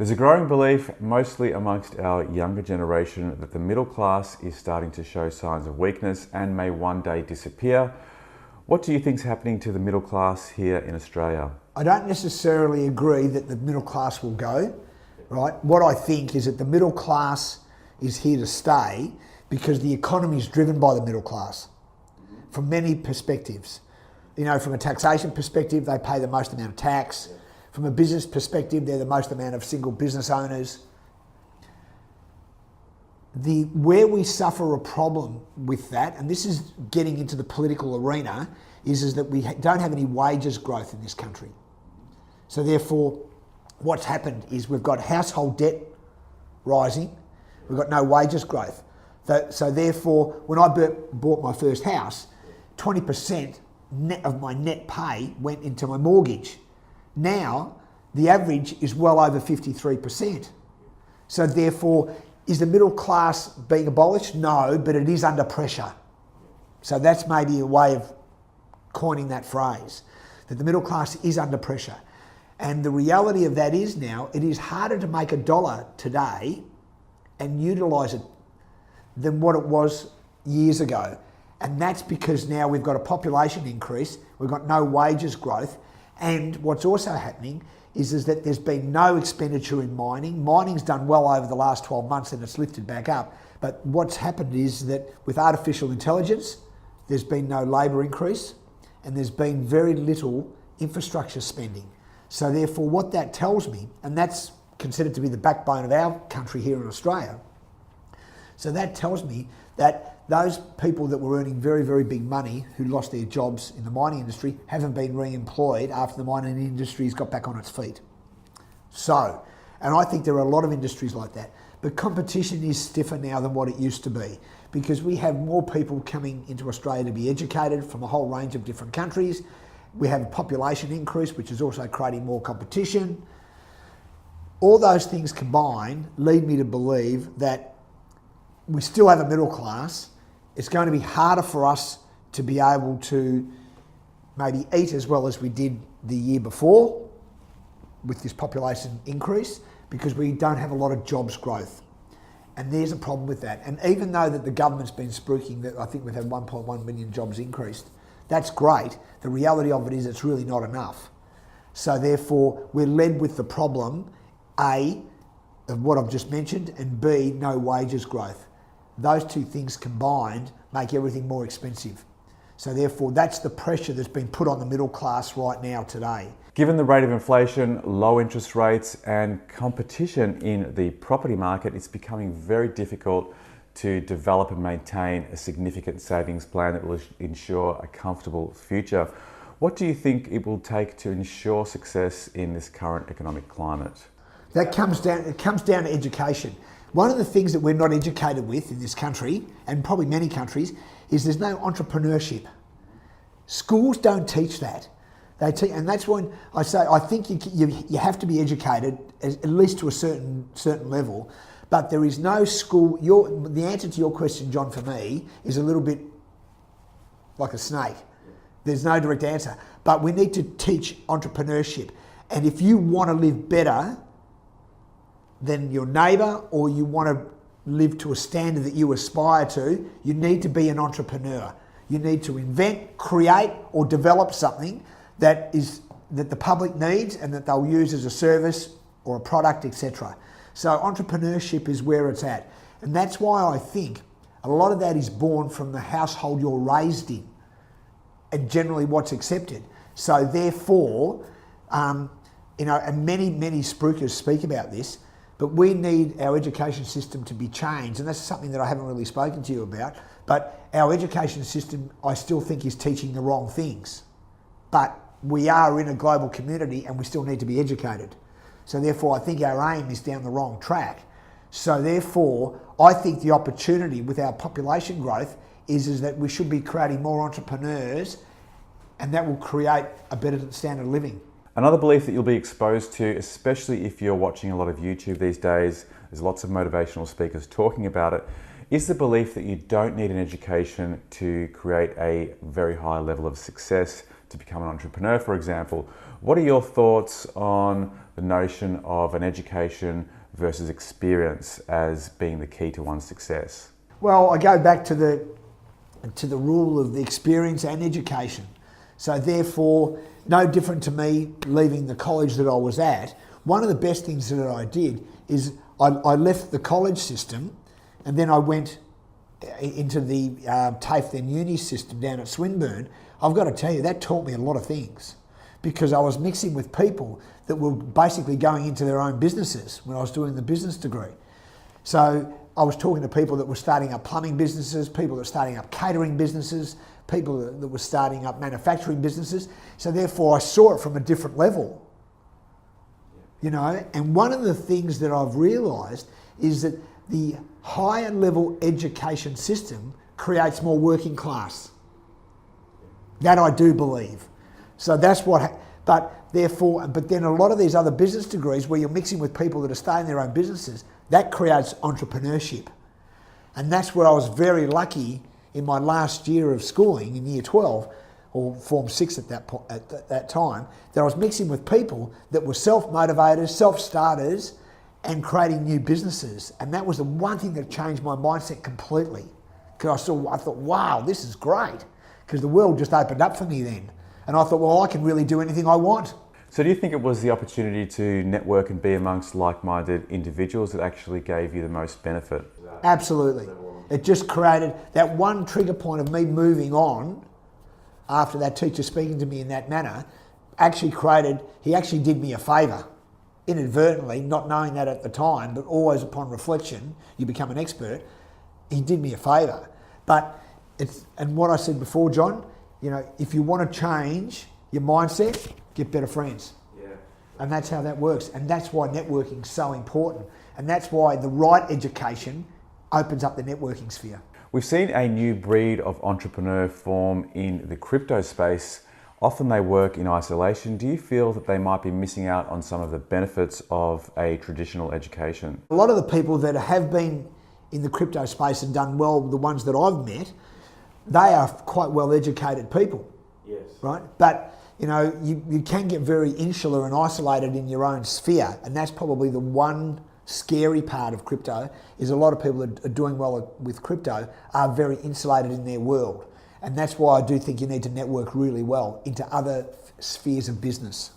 There's a growing belief, mostly amongst our younger generation, that the middle class is starting to show signs of weakness and may one day disappear. What do you think is happening to the middle class here in Australia? I don't necessarily agree that the middle class will go, right? What I think is that the middle class is here to stay because the economy is driven by the middle class from many perspectives. You know, from a taxation perspective, they pay the most amount of tax. From a business perspective, they're the most amount of single business owners. Where we suffer a problem with that, and this is getting into the political arena, is that we don't have any wages growth in this country. So therefore, what's happened is we've got household debt rising, we've got no wages growth. So therefore, when I bought my first house, 20% of my net pay went into my mortgage. Now, the average is well over 53%. So therefore, is the middle class being abolished? No, but it is under pressure. So that's maybe a way of coining that phrase, that the middle class is under pressure. And the reality of that is now, it is harder to make $1 today and utilise it than what it was years ago. And that's because now we've got a population increase, we've got no wages growth, and what's also happening is that there's been no expenditure in mining. Mining's done well over the last 12 months and it's lifted back up. But what's happened is that with artificial intelligence, there's been no labour increase and there's been very little infrastructure spending. So therefore what that tells me, and that's considered to be the backbone of our country here in Australia, so that tells me that those people that were earning very, very big money who lost their jobs in the mining industry haven't been re-employed after the mining industry's got back on its feet. So, and I think there are a lot of industries like that, but competition is stiffer now than what it used to be because we have more people coming into Australia to be educated from a whole range of different countries. We have a population increase, which is also creating more competition. All those things combined lead me to believe that we still have a middle class. It's going to be harder for us to be able to maybe eat as well as we did the year before with this population increase because we don't have a lot of jobs growth. And there's a problem with that. And even though that the government's been spruiking that I think we've had 1.1 million jobs increased, that's great. The reality of it is it's really not enough. So therefore, we're led with the problem, A, of what I've just mentioned, and B, no wages growth. Those two things combined make everything more expensive. So therefore, that's the pressure that's been put on the middle class right now today. Given the rate of inflation, low interest rates and competition in the property market, it's becoming very difficult to develop and maintain a significant savings plan that will ensure a comfortable future. What do you think it will take to ensure success in this current economic climate? It comes down to education. One of the things that we're not educated with in this country, and probably many countries, is there's no entrepreneurship. Schools don't teach that. And that's when I say I think you have to be educated at least to a certain level, but there is no school. The answer to your question, John, for me, is a little bit like a snake. There's no direct answer, but we need to teach entrepreneurship. And if you want to live better than your neighbour, or you want to live to a standard that you aspire to, you need to be an entrepreneur. You need to invent, create, or develop something that the public needs and that they'll use as a service or a product, etc. So entrepreneurship is where it's at. And that's why I think a lot of that is born from the household you're raised in and generally what's accepted. So therefore, and many spruikers speak about this, but we need our education system to be changed, and that's something that I haven't really spoken to you about, but our education system I still think is teaching the wrong things. But we are in a global community and we still need to be educated. So therefore I think our aim is down the wrong track. So therefore I think the opportunity with our population growth is that we should be creating more entrepreneurs, and that will create a better standard of living. Another belief that you'll be exposed to, especially if you're watching a lot of YouTube these days, there's lots of motivational speakers talking about it, is the belief that you don't need an education to create a very high level of success, to become an entrepreneur, for example. What are your thoughts on the notion of an education versus experience as being the key to one's success? Well, I go back to the rule of the experience and education. So therefore, no different to me leaving the college that I was at. One of the best things that I did is I left the college system, and then I went into the TAFE then uni system down at Swinburne. I've got to tell you, that taught me a lot of things, because I was mixing with people that were basically going into their own businesses when I was doing the business degree. So I was talking to people that were starting up plumbing businesses, people that were starting up catering businesses, people that were starting up manufacturing businesses. So therefore I saw it from a different level, you know. And one of the things that I've realised is that the higher level education system creates more working class. That I do believe. So that's what, but then a lot of these other business degrees where you're mixing with people that are starting their own businesses, that creates entrepreneurship. And that's where I was very lucky in my last year of schooling in year 12, or Form 6 at that time, that I was mixing with people that were self-motivators, self-starters, and creating new businesses. And that was the one thing that changed my mindset completely. Because I thought, wow, this is great. Because the world just opened up for me then. And I thought, well, I can really do anything I want. So do you think it was the opportunity to network and be amongst like-minded individuals that actually gave you the most benefit? Absolutely. It just created that one trigger point of me moving on after that teacher speaking to me in that manner. He actually did me a favour, inadvertently, not knowing that at the time, but always upon reflection, you become an expert. He did me a favour. And what I said before, John, you know, if you want to change your mindset, get better friends. Yeah. And that's how that works. And that's why networking is so important. And that's why the right education opens up the networking sphere. We've seen a new breed of entrepreneur form in the crypto space. Often they work in isolation. Do you feel that they might be missing out on some of the benefits of a traditional education? A lot of the people that have been in the crypto space and done well, the ones that I've met, they are quite well educated people. Yes. Right? But you know, you can get very insular and isolated in your own sphere, and that's probably the one scary part of crypto, is a lot of people that are doing well with crypto are very insulated in their world. And that's why I do think you need to network really well into other spheres of business.